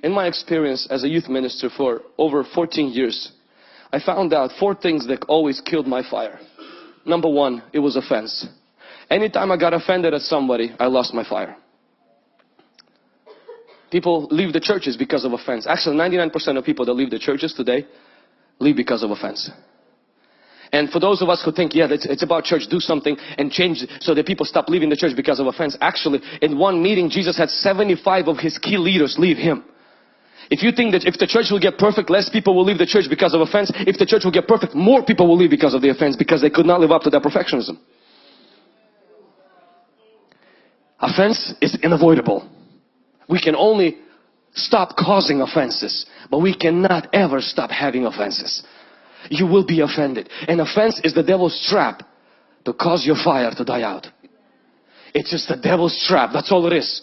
In my experience as a youth minister for over 14 years, I found out 4 things that always killed my fire. Number 1, it was offense. Anytime I got offended at somebody, I lost my fire. People leave the churches because of offense. Actually, 99% of people that leave the churches today leave because of offense. And for those of us who think, yeah, it's about church, do something and change so that people stop leaving the church because of offense. Actually, in one meeting, Jesus had 75 of His key leaders leave Him. If you think that if the church will get perfect, less people will leave the church because of offense. If the church will get perfect, more people will leave because of the offense, because they could not live up to their perfectionism. Offense is unavoidable. We can only stop causing offenses, but we cannot ever stop having offenses. You will be offended. And offense is the devil's trap to cause your fire to die out. It's just the devil's trap. That's all it is.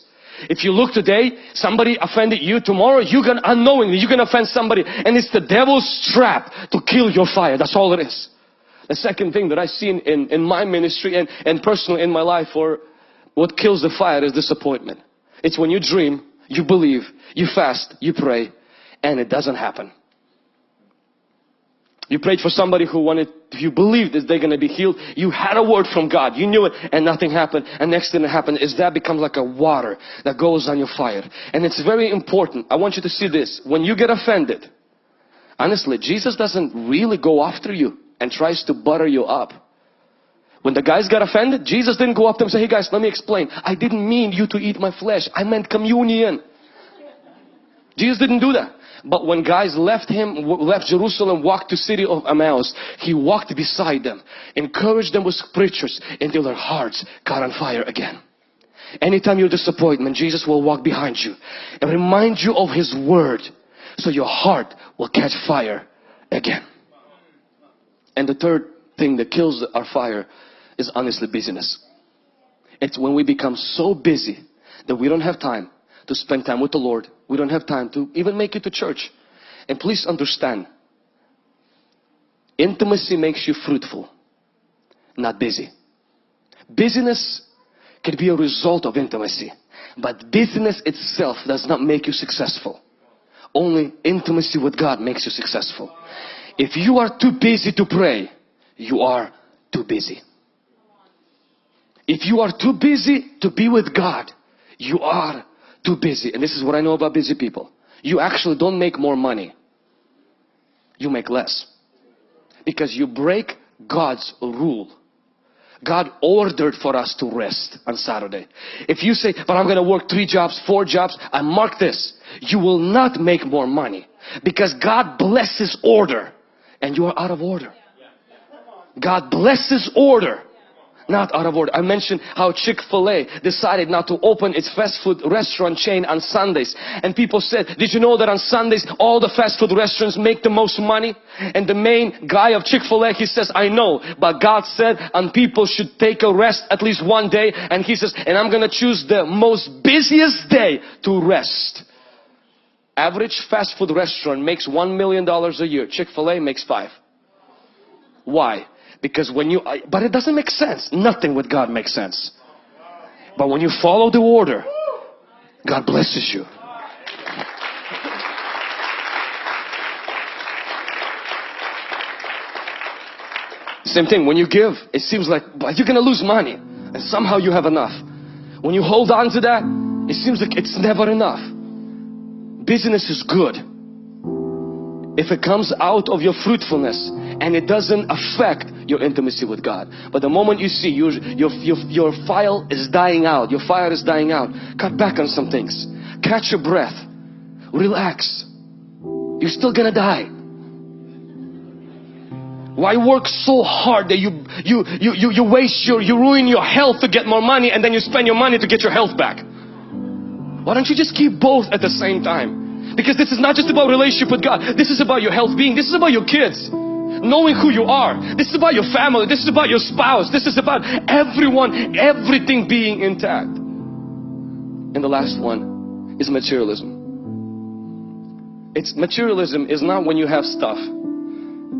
If you look today, somebody offended you. Tomorrow, unknowingly, you're going to offend somebody. And it's the devil's trap to kill your fire. That's all it is. The second thing that I've seen in my ministry and personally in my life, or what kills the fire, is disappointment. It's when you dream, you believe, you fast, you pray, and it doesn't happen. You prayed for somebody you believed that they're going to be healed. You had a word from God. You knew it and nothing happened. And next thing that happened is that becomes like a water that goes on your fire. And it's very important. I want you to see this. When you get offended, honestly, Jesus doesn't really go after you and tries to butter you up. When the guys got offended, Jesus didn't go up to them and say, hey guys, let me explain. I didn't mean you to eat my flesh. I meant communion. Jesus didn't do that. But when guys left Jerusalem, walked to city of Emmaus, He walked beside them, encouraged them with scriptures until their hearts caught on fire again. Anytime you're disappointed, Jesus will walk behind you and remind you of His word, so your heart will catch fire again. And the third thing that kills our fire is honestly busyness. It's when we become so busy that we don't have time to spend time with the Lord. We don't have time to even make it to church. And please understand, intimacy makes you fruitful, not busy. Busyness can be a result of intimacy, but busyness itself does not make you successful. Only intimacy with God makes you successful. If you are too busy to pray, you are too busy. If you are too busy to be with God, you are too busy. And this is what I know about busy people. You actually don't make more money. You make less. Because you break God's rule. God ordered for us to rest on Saturday. If you say, but I'm going to work 3 jobs, 4 jobs, I mark this. You will not make more money. Because God blesses order. And you are out of order. God blesses order, not out of order. I mentioned how Chick-fil-A decided not to open its fast food restaurant chain on Sundays. And people said, did you know that on Sundays all the fast food restaurants make the most money? And the main guy of Chick-fil-A, he says, I know, but God said and people should take a rest at least one day. And he says, and I'm going to choose the most busiest day to rest. Average fast food restaurant makes $1 million a year. Chick-fil-A makes 5. Why? Because but it doesn't make sense. Nothing with God makes sense. But when you follow the order, God blesses you. Same thing, when you give, it seems like you're going to lose money. And somehow you have enough. When you hold on to that, it seems like it's never enough. Business is good if it comes out of your fruitfulness and it doesn't affect your intimacy with God. But the moment you see your fire is dying out, your fire is dying out, cut back on some things. Catch your breath. Relax. You're still gonna die. Why work so hard that you waste you ruin your health to get more money, and then you spend your money to get your health back? Why don't you just keep both at the same time? Because this is not just about relationship with God. This is about your health being. This is about your kids. Knowing who you are. This is about your family. This is about your spouse. This is about everyone, everything being intact. And the last one is materialism. Materialism is not when you have stuff.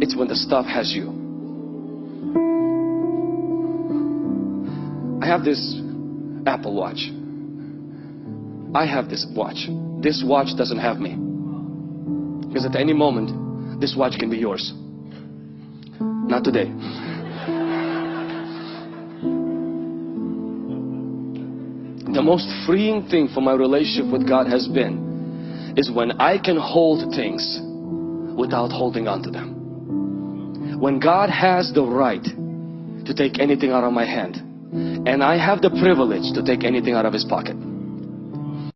It's when the stuff has you. I have this Apple Watch. I have this watch. this watch doesn't have me. Because at any moment, this watch can be yours. Not today. The most freeing thing for my relationship with God has been is when I can hold things without holding on to them. When God has the right to take anything out of my hand, and I have the privilege to take anything out of His pocket.